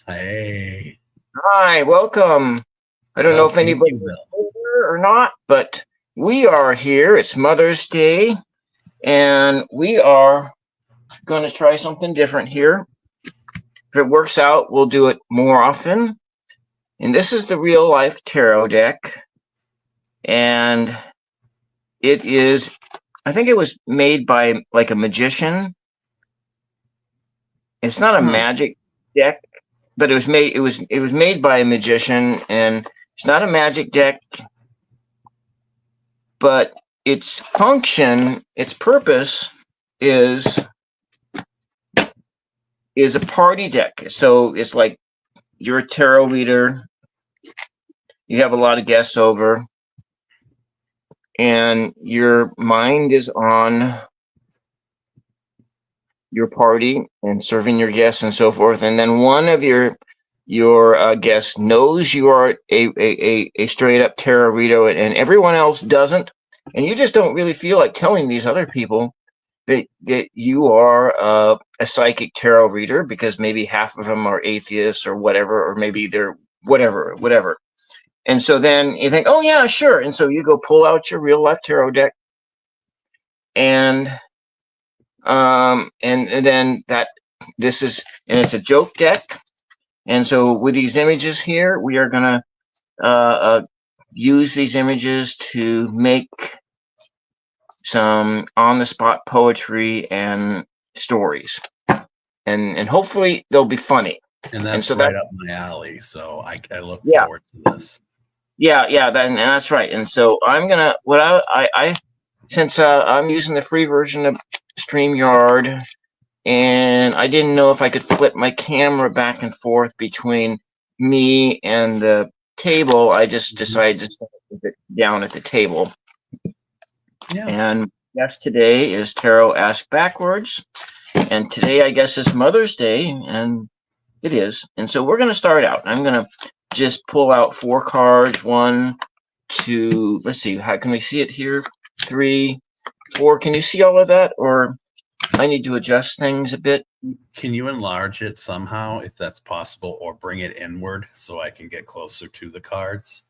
Hey. Hi, welcome. I don't know Well, if thank anybody you, is Bill. here or not, but we are here. It's Mother's Day, and we are going to try something different here. If it works out, we'll do it more often. And this is the real life tarot deck, and it is, I think it was made by like a magician. It's not a Huh. magic deck, but it was made by a magician, and it's not a magic deck, but its function, its purpose is is a party deck. So it's like you're a tarot reader, you have a lot of guests over, and your mind is on your party and serving your guests and so forth. And then one of your guests knows you are a straight up tarot reader, and everyone else doesn't, and you just don't really feel like telling these other people that you are a psychic tarot reader because maybe half of them are atheists or whatever, or maybe they're whatever. And so then you think, oh yeah, sure. And so you go pull out your real life tarot deck, and and then that this is and it's a joke deck. And so with these images here, we are gonna use these images to make some on the spot poetry and stories, and hopefully they'll be funny. And And that's so that, right up my alley. So I look yeah, forward to this. and that's right. And so I'm gonna what I since I'm using the free version of StreamYard, and I didn't know if I could flip my camera back and forth between me and the table. I just Mhm. decided to stand it down at the table. Yeah. And yes, today is Tarot Ask Backwards, and today I guess is Mother's Day, and it is. And so we're going to start out. I'm going to just pull out 4 cards. 1, 2, let's see, how can we see it here? 3, 4. Can you see all of that? Or I need to adjust things a bit. Can you enlarge it somehow if that's possible, or bring it inward so I can get closer to the cards?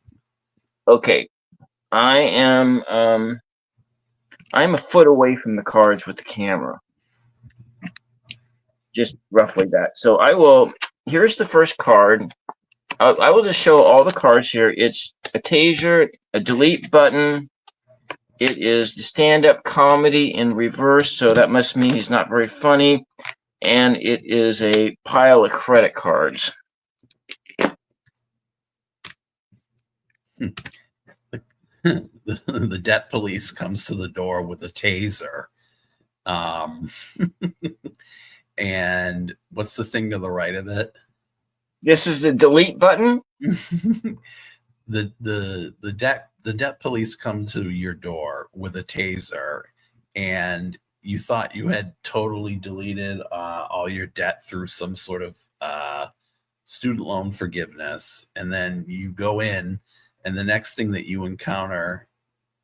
Okay. I am I'm a foot away from the cards with the camera. Just roughly that. So I will, here's the first card. I will just show all the cards here. It's a taser, a delete button. It is the stand-up comedy in reverse, so that must mean he's not very funny. And it is a pile of credit cards. The debt police comes to the door with a taser. Um, and what's the thing to the right of it? This is the delete button. The debt police come to your door with a taser, and you thought you had totally deleted all your debt through some sort of student loan forgiveness, and then you go in, and the next thing that you encounter,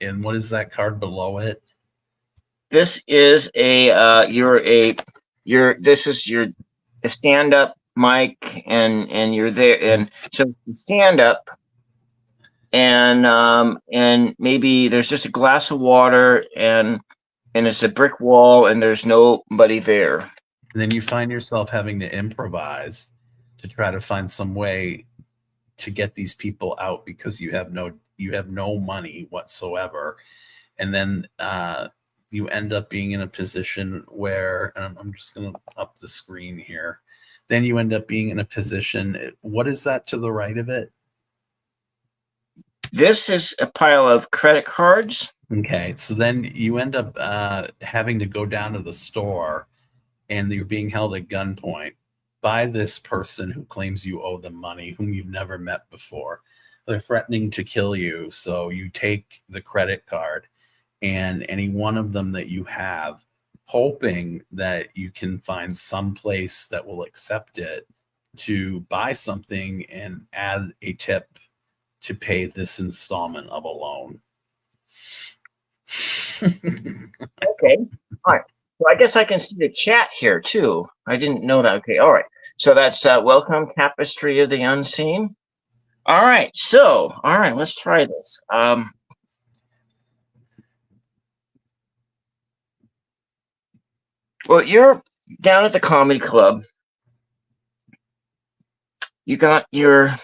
and what is that card below it? This is this is your a stand-up mic, and you're there, and so stand up, and maybe there's just a glass of water, and it's a brick wall, and there's nobody there. And then you find yourself having to improvise to try to find some way to get these people out because you have no money whatsoever. And then you end up being in a position where, and I'm just going to up the screen here. Then you end up being in a position. What is that to the right of it? This is a pile of credit cards. Okay, so then you end up having to go down to the store, and you're being held at gunpoint by this person who claims you owe them money, whom you've never met before. They're threatening to kill you, so you take the credit card and any one of them that you have, hoping that you can find some place that will accept it to buy something and add a tip to pay this installment of a loan. Okay, all right. So I guess I can see the chat here too. I didn't know that. Okay, all right. So that's welcome Tapestry of the Unseen. All right. So, all right, let's try this. Well, you're down at the comedy club. You got your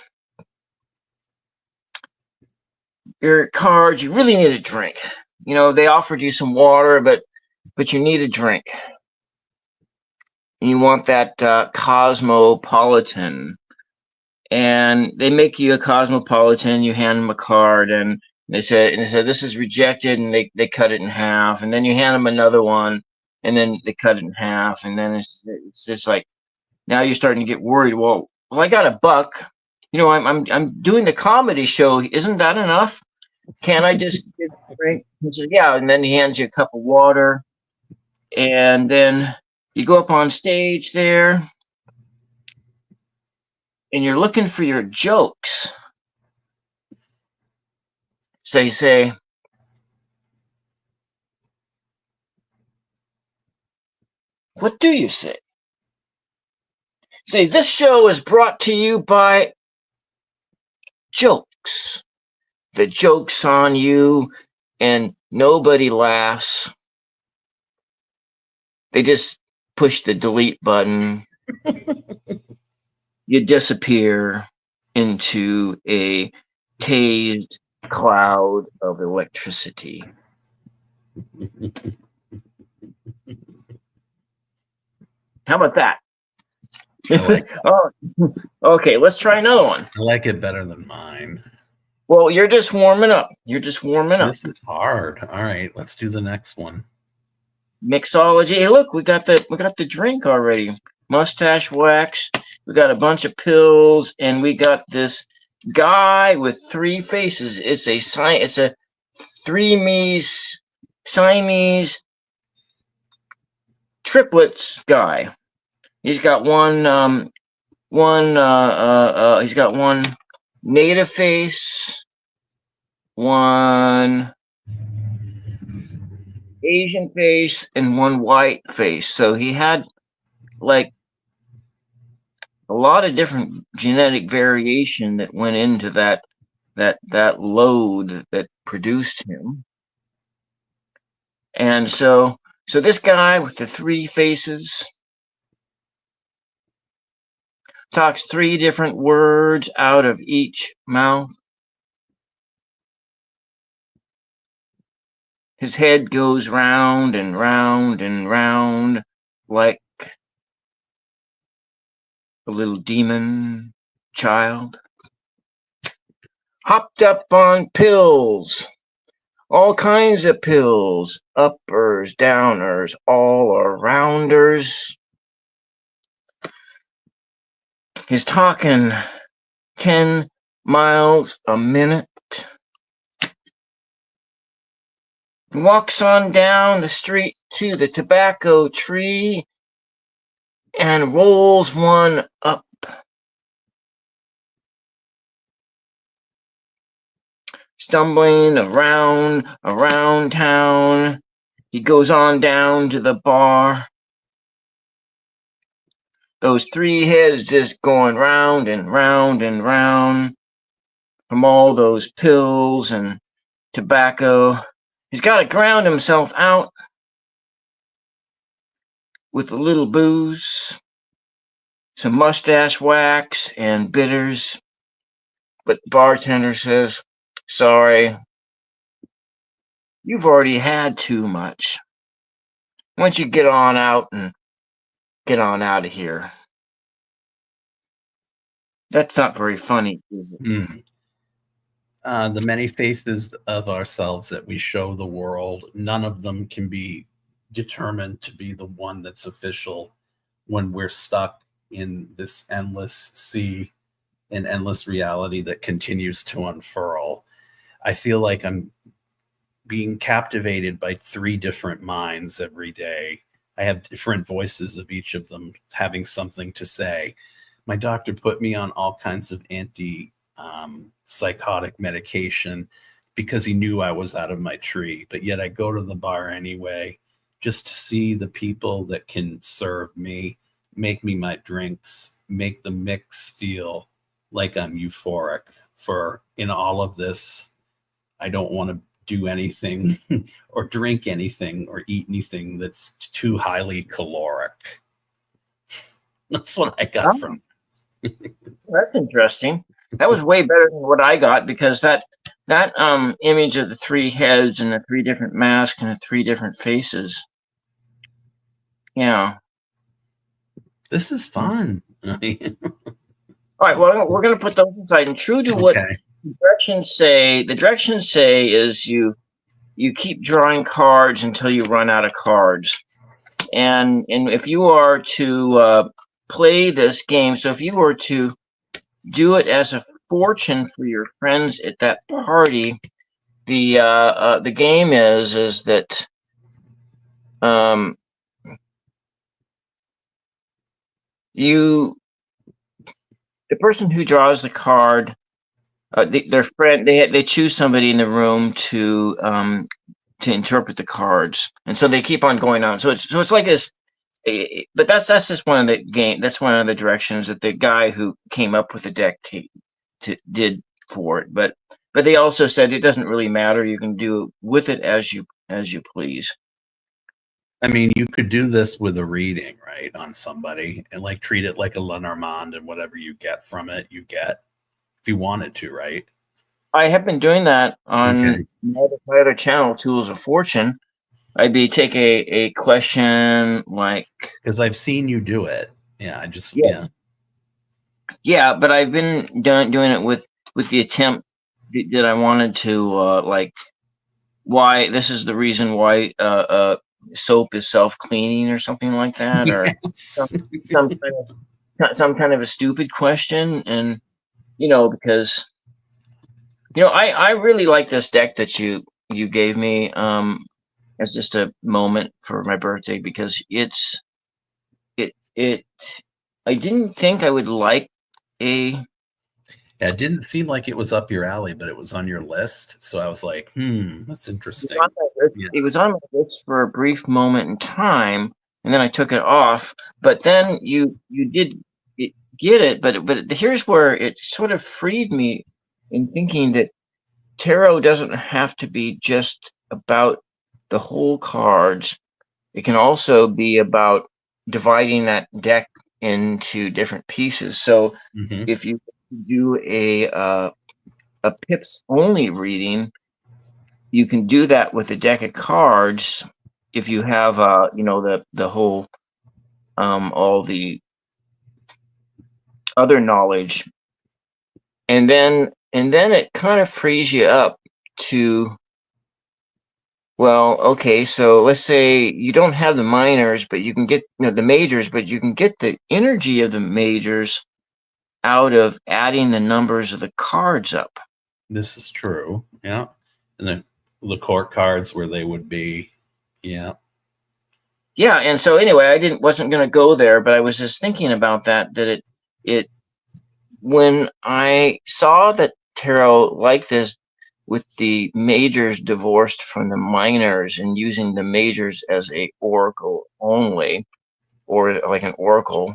cards. You really need a drink. You know, they offered you some water, but you need a drink. You want that Cosmopolitan, and they make you a Cosmopolitan. You hand them a card, and they said this is rejected, and they cut it in half, and then you hand them another one, and then they cut it in half, and then it's just like, now you're starting to get worried. Well, I got $1. You know, I'm doing the comedy show. Isn't that enough? Can't I just get a drink? He says, yeah, and then he hands you a cup of water, and then you go up on stage there, and you're looking for your jokes. So you say, what do you say? Say, this show is brought to you by jokes. The joke's on you, and nobody laughs. They just push the delete button. You disappear into a tased cloud of electricity. How about that? Oh, okay. Let's try another one. I like it better than mine. Well, you're just warming up. You're just warming up. This is hard. All right, let's do the next one. Mixology. Hey, look, we got the drink already. Mustache wax. We got a bunch of pills, and we got this guy with 3 faces. It's a Siamese triplets guy. He's got one native face, one Asian face, and one white face. So he had like a lot of different genetic variation that went into that load that produced him. And so this guy with the 3 faces talks 3 different words out of each mouth. His head goes round and round and round like a little demon child. Hopped up on pills. All kinds of pills. Uppers, downers, all arounders. He's talking 10 miles a minute. Walks on down the street to the tobacco tree and rolls one up. Stumbling around town, he goes on down to the bar. Those 3 heads just going round and round and round from all those pills and tobacco. He's got to ground himself out with a little booze, some mustache wax, and bitters. But the bartender says, sorry, you've already had too much. Why don't you get on out and get on out of here? That's not very funny, is it? The many faces of ourselves that we show the world, none of them can be determined to be the one that's official when we're stuck in this endless sea and endless reality that continues to unfurl. I feel like I'm being captivated by 3 different minds every day. I have different voices of each of them having something to say. My doctor put me on all kinds of psychotic medication because he knew I was out of my tree, but yet I go to the bar anyway, just to see the people that can serve me, make me my drinks, make the mix feel like I'm euphoric. For in all of this, I don't want to do anything or drink anything or eat anything that's too highly caloric. That's what I got from. That's interesting. That was way better than what I got, because that image of the three heads and the three different masks and the three different faces. Yeah. This is fun. All right. Well, we're going to put those aside. And true to what the directions say is you keep drawing cards until you run out of cards. And if you are to play this game, so if you were to do it as a fortune for your friends at that party, the game is that the person who draws the card, their friend, they choose somebody in the room to interpret the cards, and so they keep on going on. So it's like this. But that's just one of the game. That's one of the directions that the guy who came up with the deck did for it. But they also said it doesn't really matter. You can do with it as you please. I mean, you could do this with a reading, right, on somebody, and like treat it like a Lenormand, and whatever you get from it, you get, if you wanted to, right? I have been doing that on my other channel, Tools of Fortune. I'd take a question like, because I've seen you do it. Yeah, I just yeah, but I've been doing it with the attempt that I wanted to like, why this is the reason why soap is self-cleaning or something like that, or some kind of a stupid question. And because I really like this deck that you gave me as just a moment for my birthday, because I didn't think I would like it didn't seem like it was up your alley, but it was on your list. So I was like, that's interesting. It was on my list for a brief moment in time, and then I took it off. But then you did get it. But here's where it sort of freed me in thinking that tarot doesn't have to be just about the whole cards. It can also be about dividing that deck into different pieces. So if you do a pips only reading, you can do that with a deck of cards. If you have the whole all the other knowledge, and then it kind of frees you up to, well, okay, so let's say you don't have the minors, but you can get the majors, but you can get the energy of the majors out of adding the numbers of the cards up. This is true. Yeah. And the court cards where they would be. Yeah. Yeah. And so anyway, I wasn't going to go there, but I was just thinking about that it when I saw that tarot like this, with the majors divorced from the minors and using the majors as a oracle only, or like an oracle,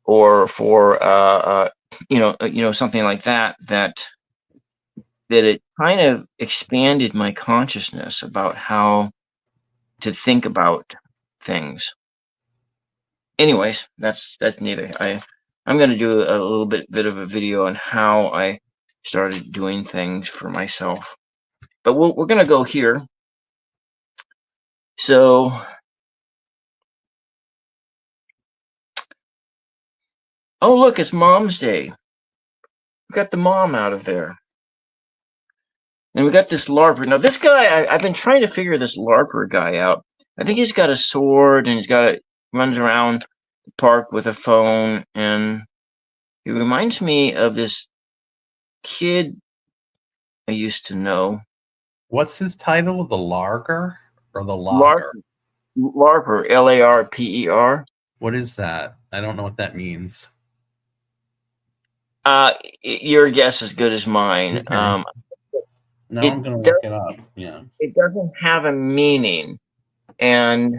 or for something like that it kind of expanded my consciousness about how to think about things. Anyways, that's neither. I'm going to do a little bit of a video on how I started doing things for myself, but we're going to go here. So oh, look, it's Mom's Day. We got the mom out of there. And we got this LARPer. Now, this guy, I've been trying to figure this LARPer guy out. I think he's got a sword, and runs around the park with a phone, and he reminds me of this kid I used to know. What's his title? The Larger or the Logger? LARPer, LARPER. What is that? I don't know what that means. Your guess is as good as mine. Okay. I'm going to look it up. Yeah. It doesn't have a meaning. and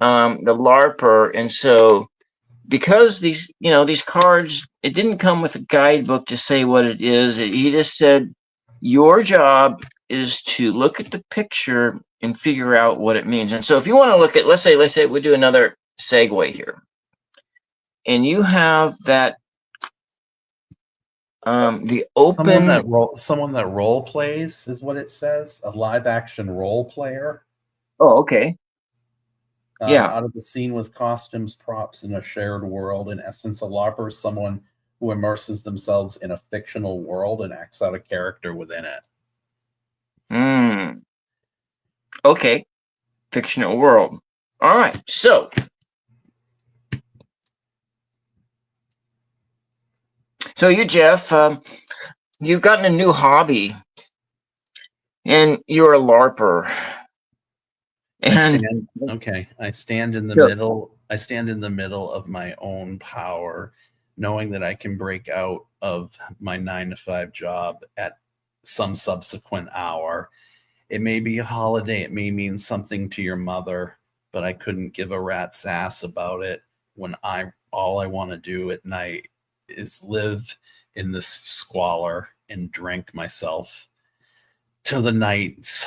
the LARPer. And so because these cards, it didn't come with a guidebook to say what it is. He just said, your job is to look at the picture and figure out what it means. And so if you want to look at, let's say we do another segue here. And you have that, the open. Someone that role plays is what it says. A live action role player. Oh, okay. Yeah. Out of the scene with costumes, props, in a shared world. In essence, a LARPer is someone who immerses themselves in a fictional world and acts out a character within it. Okay. Fictional world. All right. So you, Jeff, you've gotten a new hobby, and you're a LARPer. And I stand in the middle. I stand in the middle of my own power, knowing that I can break out of my 9-to-5 job at some subsequent hour. It may be a holiday. It may mean something to your mother, but I couldn't give a rat's ass about it when all I want to do at night is live in this squalor and drink myself till the nights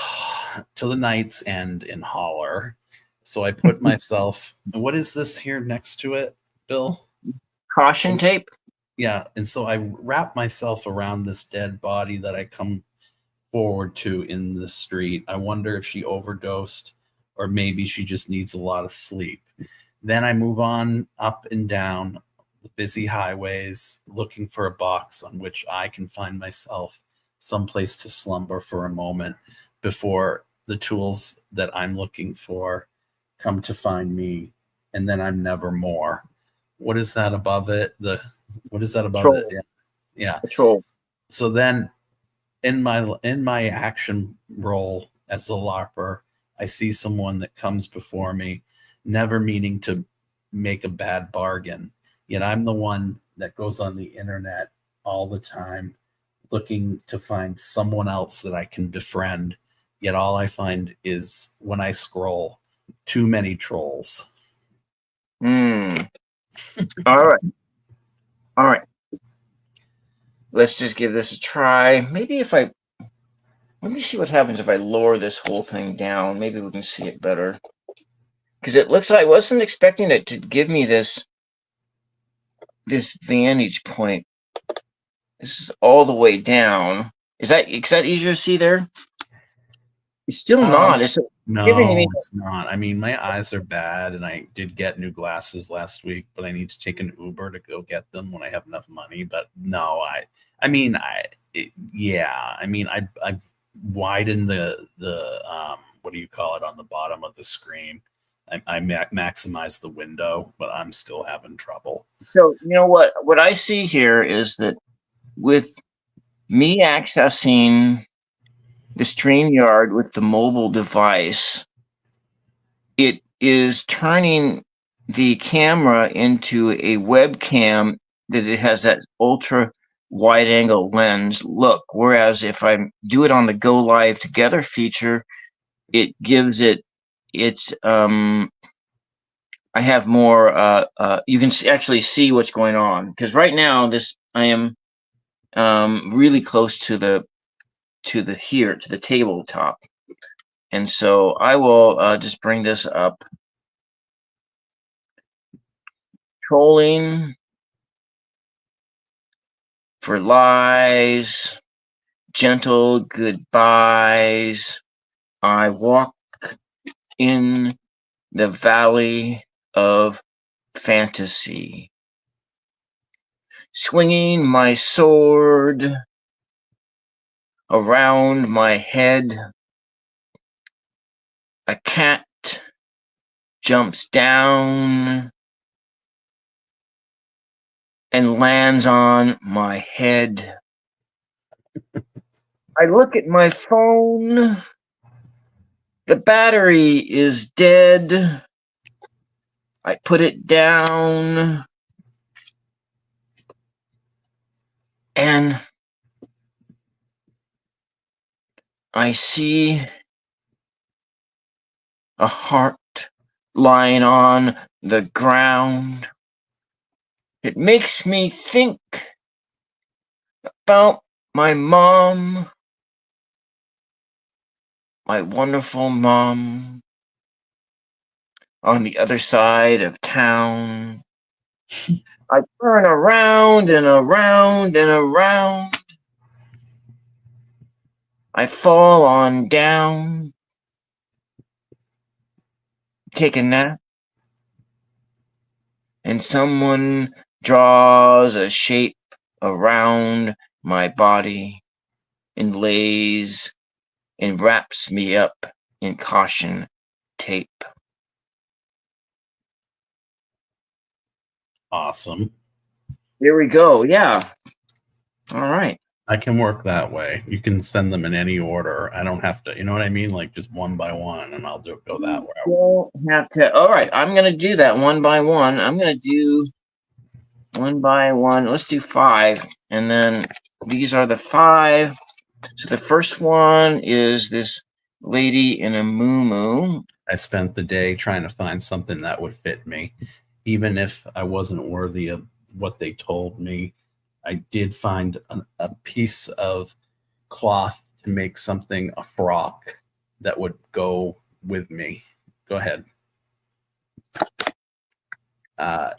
end in holler. So I put myself, what is this here next to it, Bill? Caution tape. Yeah. And so I wrap myself around this dead body that I come forward to in the street. I wonder if she overdosed, or maybe she just needs a lot of sleep. Then I move on up and down the busy highways, looking for a box on which I can find myself someplace to slumber for a moment before the tools that I'm looking for come to find me, and then I'm never more. What is that above it? What is that above Patrol. it? Yeah. Patrol. So then in my action role as a LARPer, I see someone that comes before me, never meaning to make a bad bargain. Yet I'm the one that goes on the internet all the time looking to find someone else that I can befriend. Yet all I find is, when I scroll, too many trolls. All right. Let's just give this a try. Let me see what happens if I lower this whole thing down. Maybe we can see it better. Because it looks like I wasn't expecting it to give me this vantage point. This is all the way down. Is that easier to see there? It's still not. It's giving me. It's not. I mean, my eyes are bad, and I did get new glasses last week, but I need to take an Uber to go get them when I have enough money. But no, I've widened the what do you call it on the bottom of the screen. I maximize the window, but I'm still having trouble. So you know what I see here is that with me accessing the StreamYard with the mobile device, it is turning the camera into a webcam that it has that ultra wide angle lens look. Whereas if I do it on the Go Live Together feature, it gives it's I have more you can actually see what's going on, because right now I am really close to the tabletop. And so I will just bring this up. Trolling for lies, gentle goodbyes. I walk in the valley of fantasy, swinging my sword around my head. A cat jumps down and lands on my head. I look at my phone. The battery is dead. I put it down. And I see a heart lying on the ground. It makes me think about my mom, my wonderful mom on the other side of town. I turn around and around and around. I fall on down, take a nap, and someone draws a shape around my body and lays and wraps me up in caution tape. Awesome. There we go. Yeah. All right. I can work that way. You can send them in any order. I don't have to, you know what I mean? Like just one by one, and I'll go that way. Don't have to. All right. I'm going to do that one by one. I'm going to do one by one. Let's do 5. And then these are the 5. So the first one is this lady in a muumuu. I spent the day trying to find something that would fit me, even if I wasn't worthy of what they told me. I did find a piece of cloth to make something, a frock that would go with me. Go ahead.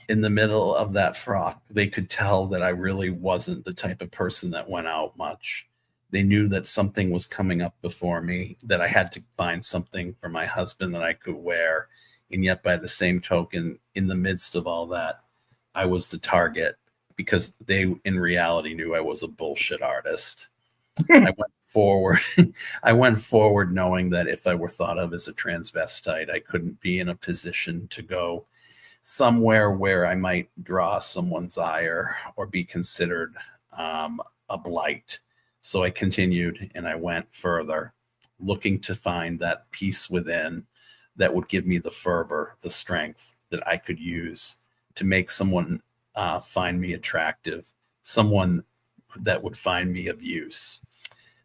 In the middle of that frock, they could tell that I really wasn't the type of person that went out much. They knew that something was coming up before me, that I had to find something for my husband that I could wear. And yet, by the same token, in the midst of all that, I was the target because they, in reality, knew I was a bullshit artist. I went forward. I went forward knowing that if I were thought of as a transvestite, I couldn't be in a position to go somewhere where I might draw someone's ire or be considered a blight. So I continued and I went further, looking to find that peace within that would give me the fervor, the strength that I could use to make someone find me attractive, someone that would find me of use.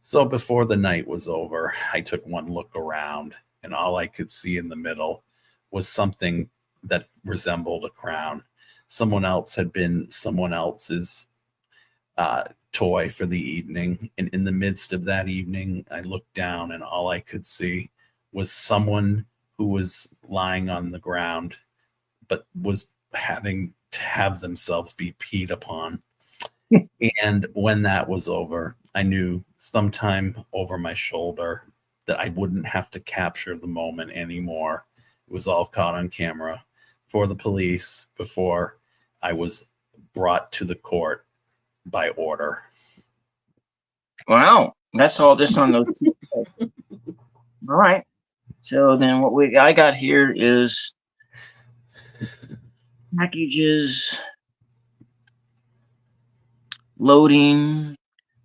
So before the night was over, I took one look around, and all I could see in the middle was something that resembled a crown. Someone else had been someone else's toy for the evening. And in the midst of that evening, I looked down, and all I could see was someone who was lying on the ground, but was having to have themselves be peed upon. And when that was over, I knew sometime over my shoulder that I wouldn't have to capture the moment anymore. It was all caught on camera for the police before I was brought to the court by order. Wow. That's all just on those 2. All right. So then what I got here is packages, loading,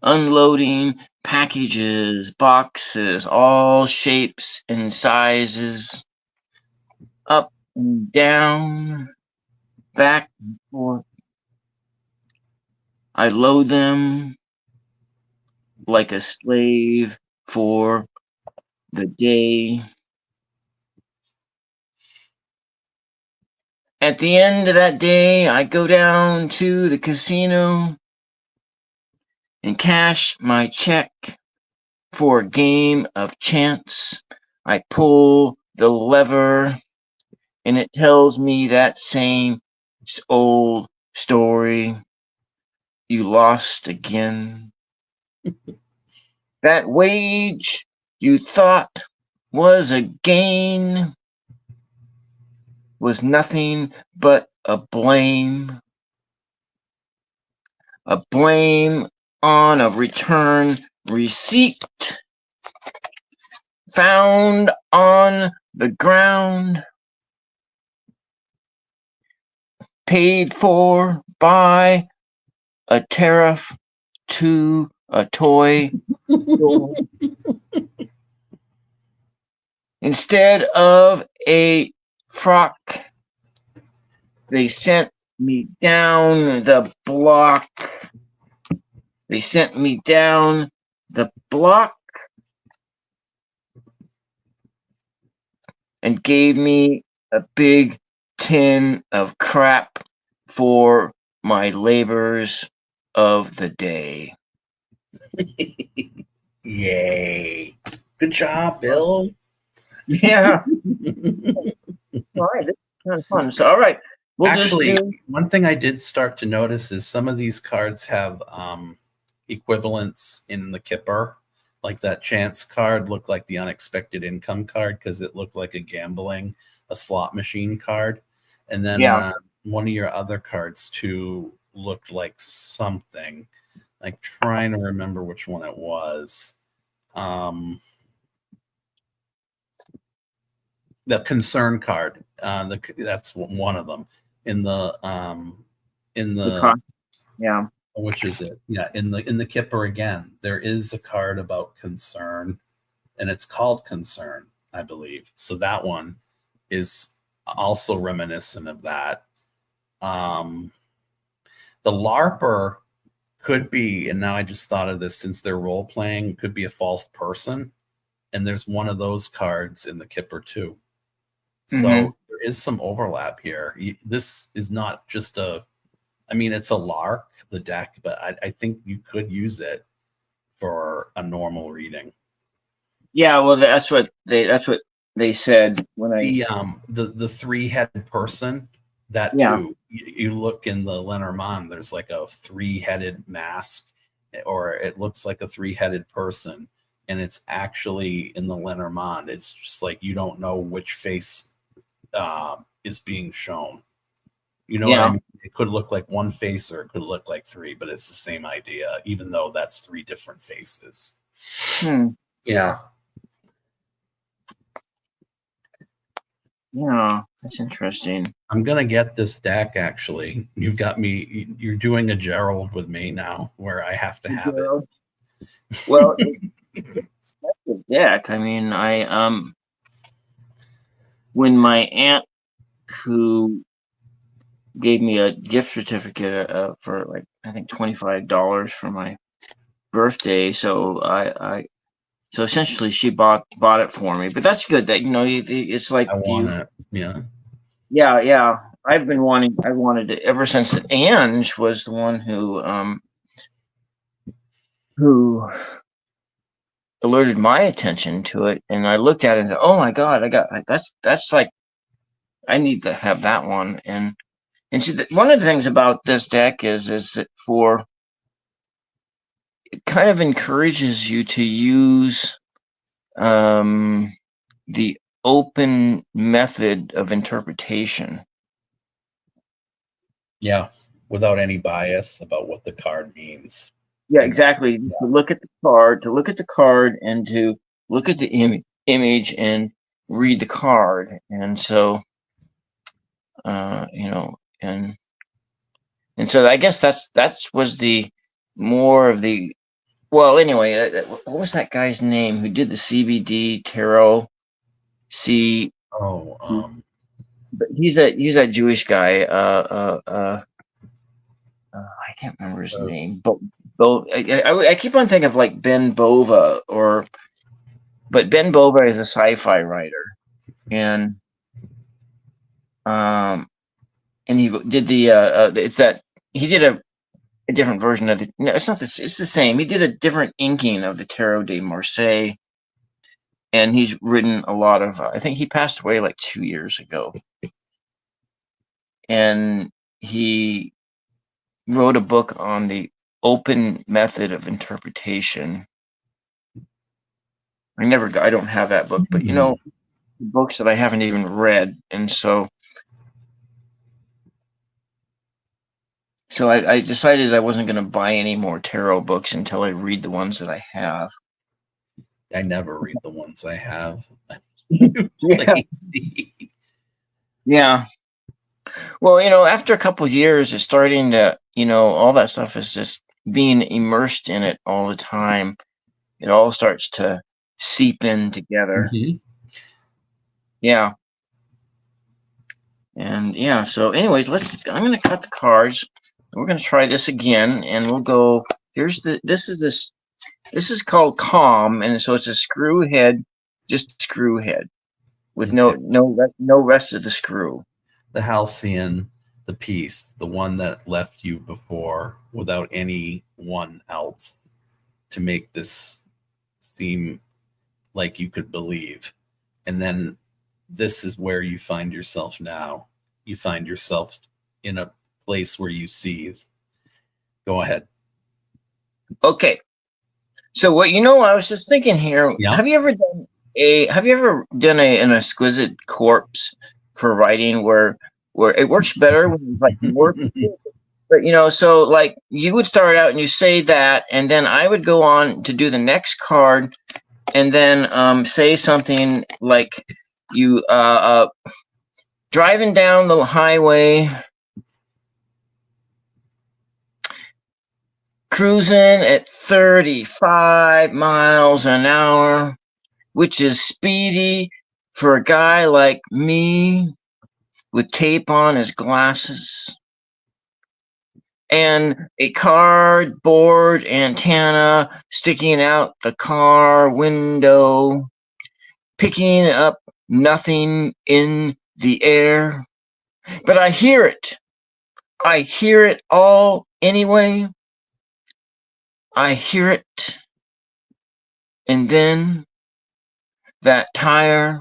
unloading, packages, boxes, all shapes and sizes, up and down, back and forth. I load them like a slave for the day. At the end of that day, I go down to the casino and cash my check for a game of chance. I pull the lever and it tells me that same old story. You lost again. That wage you thought was a gain was nothing but a blame. A blame on a return receipt found on the ground, paid for by a tariff to a toy store. Instead of a frock, they sent me down the block. They sent me down the block and gave me a big tin of crap for my labors of the day. Yay. Good job, Bill. Yeah. All right. This is kind of fun. So, all right. We'll Actually, just do. one thing I did start to notice is some of these cards have equivalents in the Kipper. Like that chance card looked like the unexpected income card because it looked like a slot machine card. And then Yeah. one of your other cards too looked like something. Like trying to remember which one it was. The concern card. That's one of them. In the Yeah. which is it? Yeah, in the Kipper again, there is a card about concern, and it's called Concern, I believe. So that one is also reminiscent of that. The LARPer could be, and now I just thought of this since they're role playing, could be a false person, and there's one of those cards in the Kipper too. So there is some overlap here. This is not just it's a lark, the deck, but I think you could use it for a normal reading. Yeah, well, that's what they said when the three-headed person, that Yeah. too. You look in the Lenormand, there's like a three-headed mask, or it looks like a three-headed person, and it's actually in the Lenormand. It's just like you don't know which face is being shown. You know what I mean? It could look like one face or it could look like three, but it's the same idea, even though that's three different faces. Yeah. Yeah, that's interesting. I'm gonna get this deck. Actually, you've got me. You're doing a Gerald with me now, where I have to have it. Well, it's a deck. I mean, when my aunt, who gave me a gift certificate for like I think $25 for my birthday, so so essentially she bought it for me. But that's good that it's like I want it. Yeah. Yeah. I wanted it ever since Ange was the one who alerted my attention to it, and I looked at it and said, "Oh my God, that's like I need to have that one." And see, one of the things about this deck is that it kind of encourages you to use the open method of interpretation. Yeah, without any bias about what the card means. Yeah, exactly. Yeah. To look at the card, and to look at the image and read the card. And so, and so I guess that was the more of the, well, anyway, what was that guy's name who did the CBD tarot? But he's that Jewish guy. I can't remember his name, but I keep on thinking of like Ben Bova, but Ben Bova is a sci-fi writer, and he did he did a different version of it. No, it's not this. It's the same. He did a different inking of the Tarot de Marseille, and he's written a lot of. I think he passed away like 2 years ago, and he wrote a book on the open method of interpretation. I don't have that book, but books that I haven't even read, and so I decided I wasn't going to buy any more tarot books until I read the ones that I have. I never read the ones I have. Yeah. Well, after a couple of years, it's starting to, all that stuff is just being immersed in it all the time. It all starts to seep in together. Mm-hmm. Yeah. And yeah, so anyways, I'm going to cut the cards. We're going to try this again, and we'll go, this is called Calm, and so it's a screw head, just screw head. with Okay. no rest of the screw. The halcyon, the piece, the one that left you before without anyone else to make this seem like you could believe. And then this is where you find yourself now. You find yourself in a place where you seethe. Go ahead. Okay. So I was just thinking here, Yeah. have you ever done an exquisite corpse for writing where it works better when you like work? But so like you would start out and you say that, and then I would go on to do the next card, and then say something like you driving down the highway, cruising at 35 miles an hour, which is speedy for a guy like me with tape on his glasses and a cardboard antenna sticking out the car window, picking up nothing in the air. But I hear it. I hear it all anyway. I hear it. And then that tire,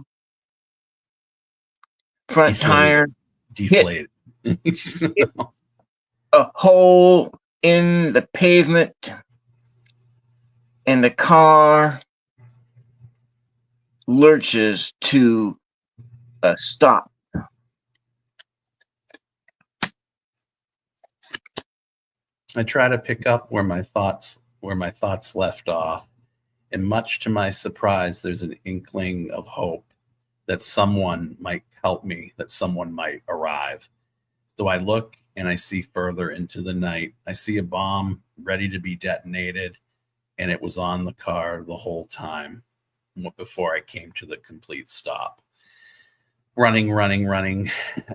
front tire, Deflated. hit a hole in the pavement, and the car lurches to a stop. I try to pick up where my thoughts left off, and much to my surprise, there's an inkling of hope that someone might help me, that someone might arrive. So I look and I see further into the night. I see a bomb ready to be detonated, and it was on the car the whole time before I came to the complete stop. Running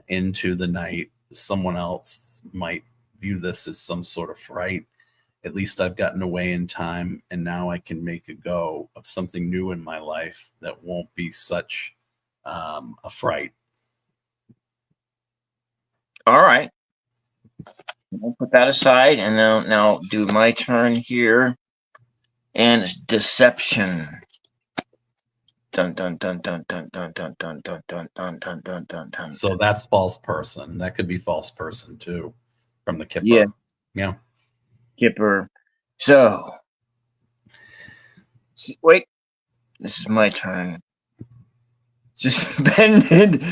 into the night. Someone else might view this as some sort of fright. At least I've gotten away in time, and now I can make a go of something new in my life that won't be such a fright. All right. I'll put that aside, and now do my turn here. And it's deception. Dun dun dun dun dun dun dun dun dun dun dun dun dun dun dun. So that's false person. That could be false person too, from the Kipper. Yeah. Yeah. Kipper. So wait. This is my turn. Suspended.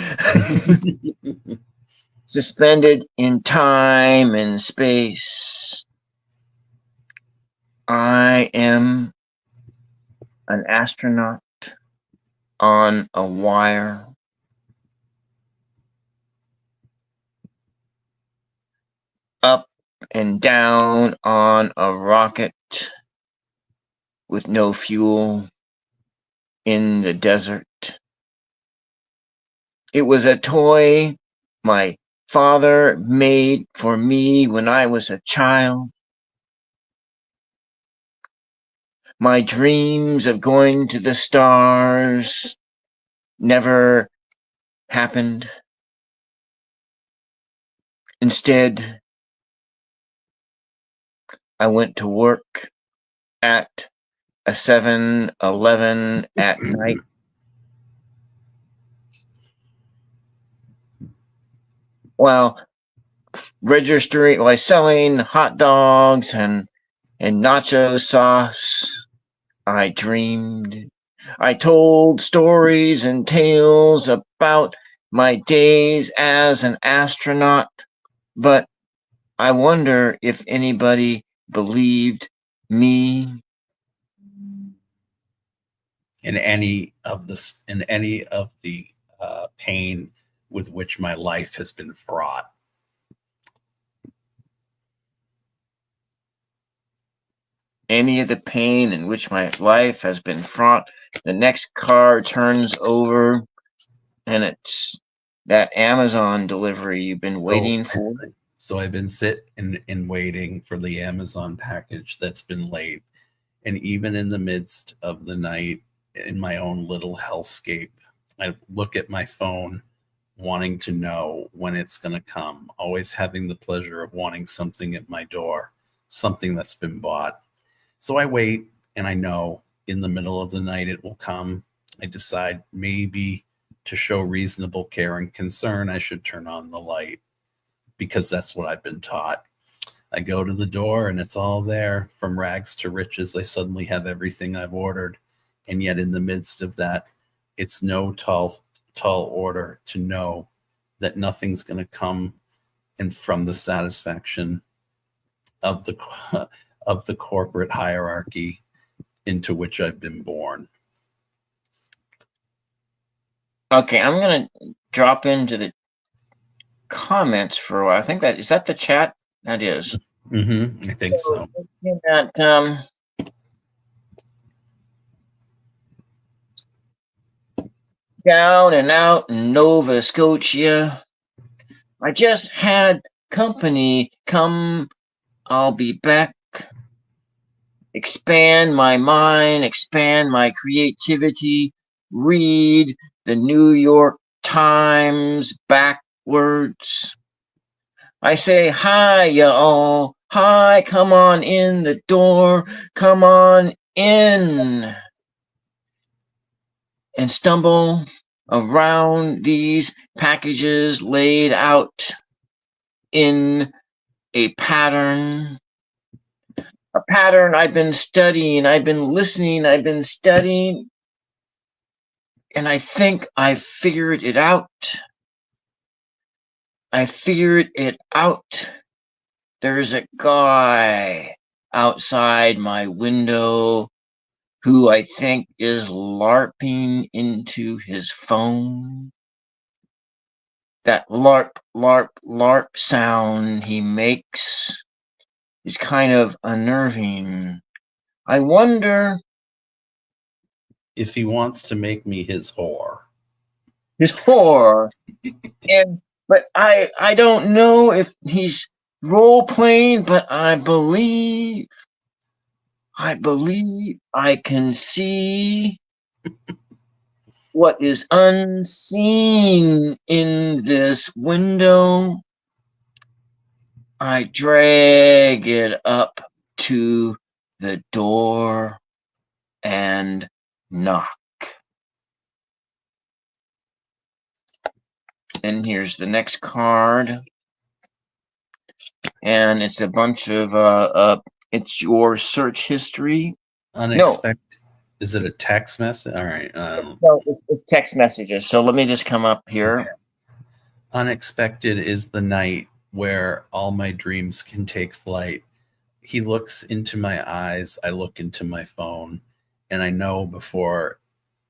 Suspended in time and space. I am an astronaut on a wire. Up and down on a rocket with no fuel in the desert. It was a toy my father made for me when I was a child. My dreams of going to the stars never happened. Instead, I went to work at a 7-Eleven at night. While selling hot dogs and nacho sauce, I dreamed. I told stories and tales about my days as an astronaut, but I wonder if anybody believed me. In any of the pain with which my life has been fraught. Any of the pain in which my life has been fraught. The next card turns over, and it's that Amazon delivery you've been waiting for. So I've been sitting and waiting for the Amazon package that's been late. And even in the midst of the night, in my own little hellscape, I look at my phone wanting to know when it's going to come, always having the pleasure of wanting something at my door, something that's been bought. So I wait, and I know in the middle of the night it will come. I decide maybe to show reasonable care and concern, I should turn on the light because that's what I've been taught. I go to the door and it's all there. From rags to riches, I suddenly have everything I've ordered. And yet, in the midst of that, it's no tall order to know that nothing's going to come and from the satisfaction of the of the corporate hierarchy into which I've been born. Okay, I'm gonna drop into the comments for a while. I think that is that the chat. That is. I think so. That down and out in Nova Scotia. I just had company come. I'll be back. Expand my mind, expand my creativity. Read the New York Times backwards. I say, hi, y'all. Hi, come on in the door. Come on in. And stumble around these packages laid out in a pattern. A pattern I've been studying, I've been listening, I've been studying, and I think I've figured it out. I figured it out. There's a guy outside my window who I think is LARPing into his phone. That LARP, LARP, LARP sound he makes is kind of unnerving. I wonder if he wants to make me his whore. His whore. But I don't know if he's role playing, but I believe I can see what is unseen in this window. I drag it up to the door and knock. And here's the next card. And it's a bunch of it's your search history. Unexpected. No. Is it a text message? All right. No, it's text messages. So let me just come up here. Unexpected is the night where all my dreams can take flight. He looks into my eyes. I look into my phone. And I know before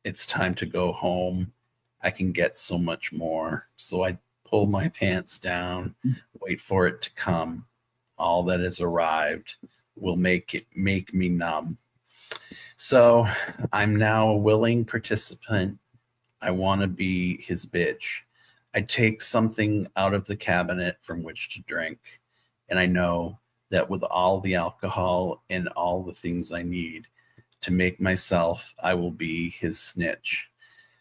it's time to go home, I can get so much more. So I pull my pants down, wait for it to come. All that has arrived will make me numb. So I'm now a willing participant. I want to be his bitch. I take something out of the cabinet from which to drink. And I know that with all the alcohol and all the things I need to make myself, I will be his snitch.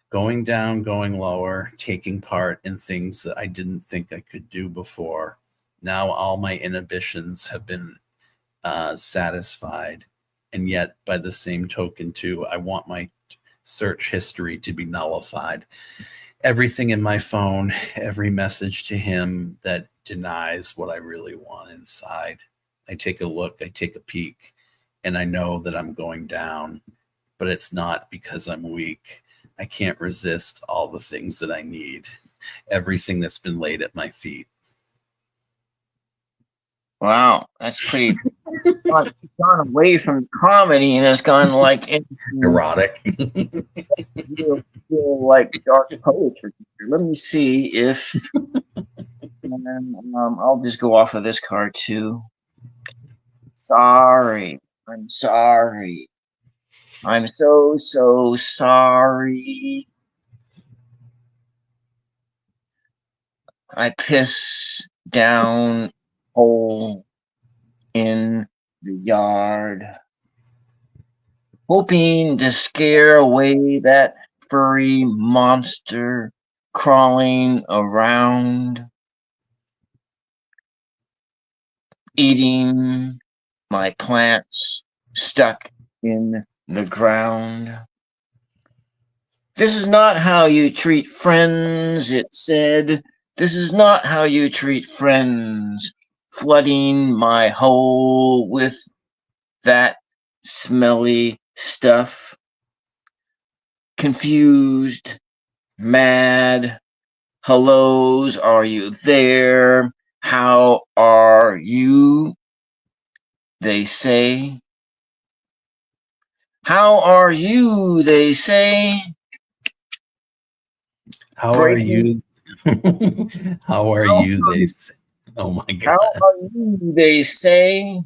Going down, going lower, taking part in things that I didn't think I could do before. Now all my inhibitions have been satisfied. And yet, by the same token, too, I want my search history to be nullified. Everything in my phone, every message to him that denies what I really want inside. I take a look, I take a peek, and I know that I'm going down, but it's not because I'm weak. I can't resist all the things that I need, everything that's been laid at my feet. Wow, that's pretty. Gone away from comedy and has gone like into erotic, like dark poetry. Let me see if I'll just go off of this card too. Sorry, I'm sorry. I'm so sorry. I piss down hole in the yard, hoping to scare away that furry monster crawling around, eating my plants stuck in the ground. This is not how you treat friends, it said. This is not how you treat friends. Flooding my hole with that smelly stuff. Confused, mad, hellos, are you there? How are you? They say. How are you? They say. How are Breaking. you? How are How, you? They say. Oh my how God. are you? They say.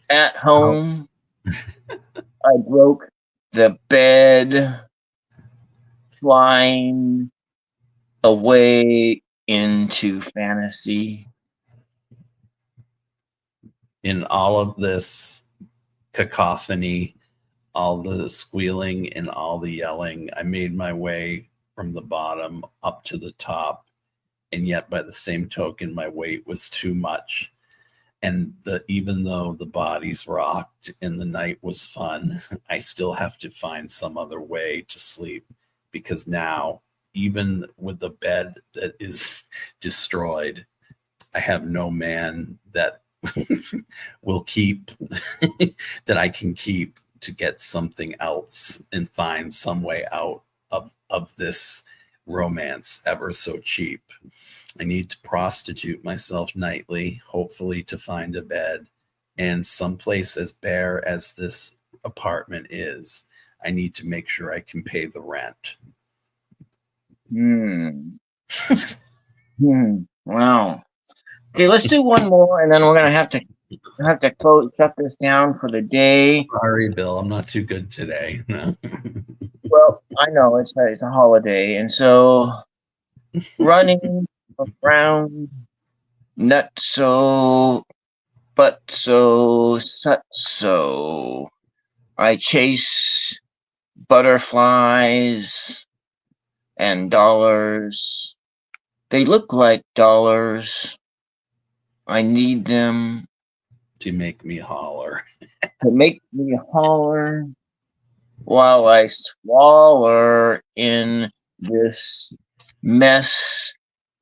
At How, home, I broke the bed, flying away into fantasy. in all of this cacophony, all the squealing and all the yelling, I made my way from the bottom up to the top. And yet, by the same token, my weight was too much. And even though the bodies rocked and the night was fun, I still have to find some other way to sleep because now, even with the bed that is destroyed, I have no man that will keep that I can keep to get something else and find some way out of this romance ever so cheap. I need to prostitute myself nightly, hopefully to find a bed. And someplace as bare as this apartment is, I need to make sure I can pay the rent. Wow. Okay, let's do one more, and then we're gonna have to close shut this down for the day. Sorry, Bill, I'm not too good today. No. Well, I know it's a holiday, and so running around, not so, but so, sut so. I chase butterflies and dollars. They look like dollars. I need them To make me holler. to make me holler while I swaller in this mess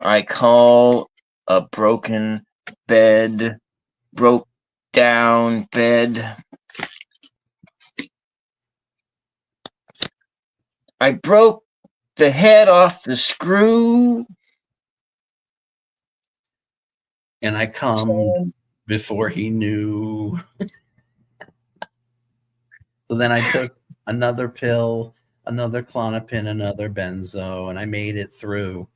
I call a broken bed, broke down bed. I broke the head off the screw. And I come before he knew. So then I took another pill, another Clonopin, another benzo, and I made it through.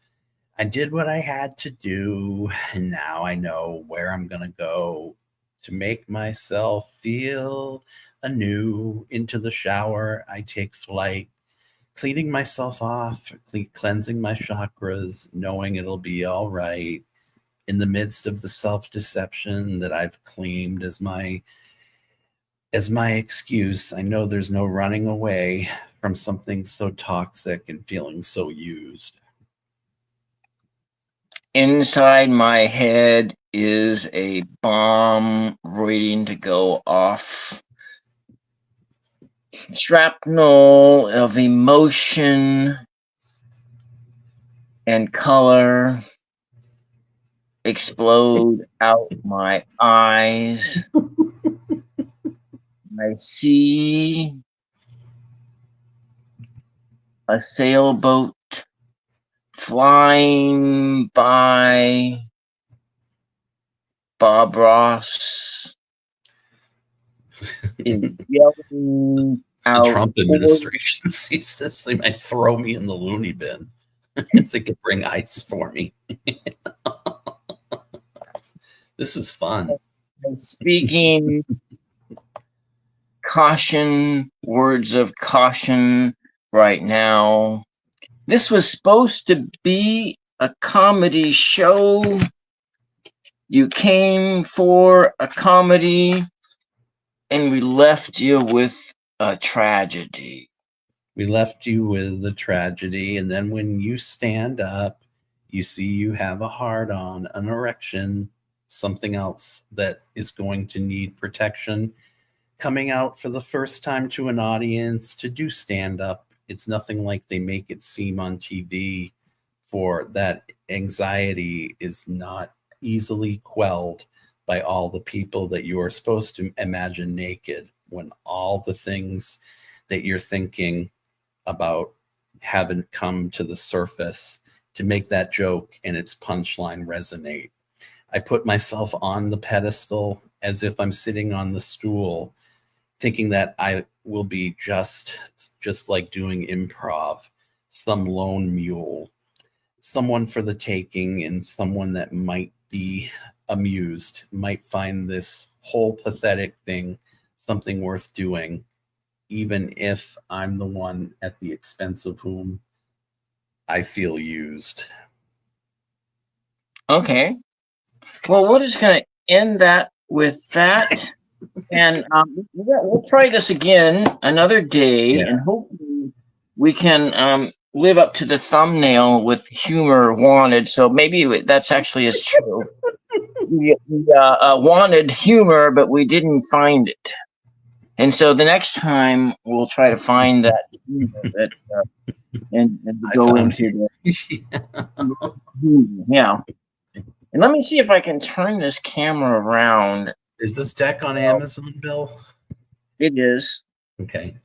I did what I had to do, and now I know where I'm going to go to make myself feel anew. Into the shower, I take flight, cleaning myself off, cleansing my chakras, knowing it'll be all right in the midst of the self-deception that I've claimed as my excuse. I know there's no running away from something so toxic and feeling so used. Inside my head is a bomb waiting to go off. Shrapnel of emotion and color explode out my eyes. I see a sailboat flying by. Bob Ross is yelling The out. Trump administration sees this, they might throw me in the loony bin if they could bring ice for me. This is fun. And speaking caution, words of caution right now. This was supposed to be a comedy show. You came for a comedy, and we left you with a tragedy. We left you with the tragedy, and then when you stand up, you see you have a hard on, an erection, something else that is going to need protection. Coming out for the first time to an audience to do stand up, it's nothing like they make it seem on TV. For that anxiety is not easily quelled by all the people that you are supposed to imagine naked, when all the things that you're thinking about haven't come to the surface to make that joke and its punchline resonate. I put myself on the pedestal as if I'm sitting on the stool, thinking that I will be just like doing improv, some lone mule, someone for the taking, and someone that might be amused, might find this whole pathetic thing something worth doing, even if I'm the one at the expense of whom I feel used. Okay. Well, we're just going to end that with that. And we'll try this again another day, and hopefully we can live up to the thumbnail with humor wanted. So maybe that's actually is true. we wanted humor, but we didn't find it. And so the next time we'll try to find that humor and go into yeah. And let me see if I can turn this camera around. Is this deck on Amazon, Bill? It is. Okay.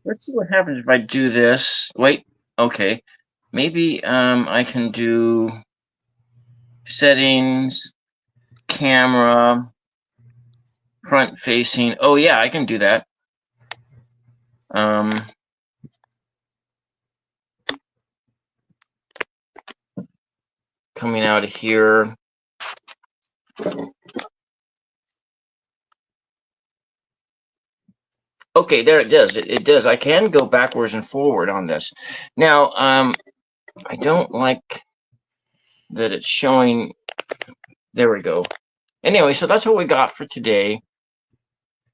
Let's see what happens if I do this. Wait. Okay. Maybe I can do settings, camera, front facing. Oh yeah, I can do that. Coming out of here. Okay, there it does. It does. I can go backwards and forward on this. Now, I don't like that it's showing. There we go. Anyway, so that's what we got for today.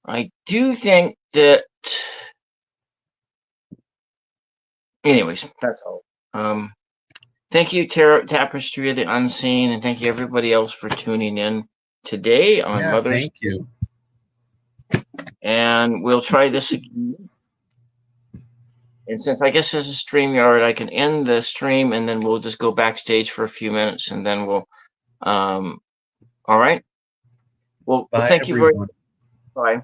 I do think that. Anyways, that's all. Thank you, Tapestry of the Unseen, and thank you everybody else for tuning in today on Mother's. Thank you. And we'll try this again. And since I guess there's a StreamYard, I can end the stream and then we'll just go backstage for a few minutes and then we'll, all right. Well, Bye, thank you very much. Bye.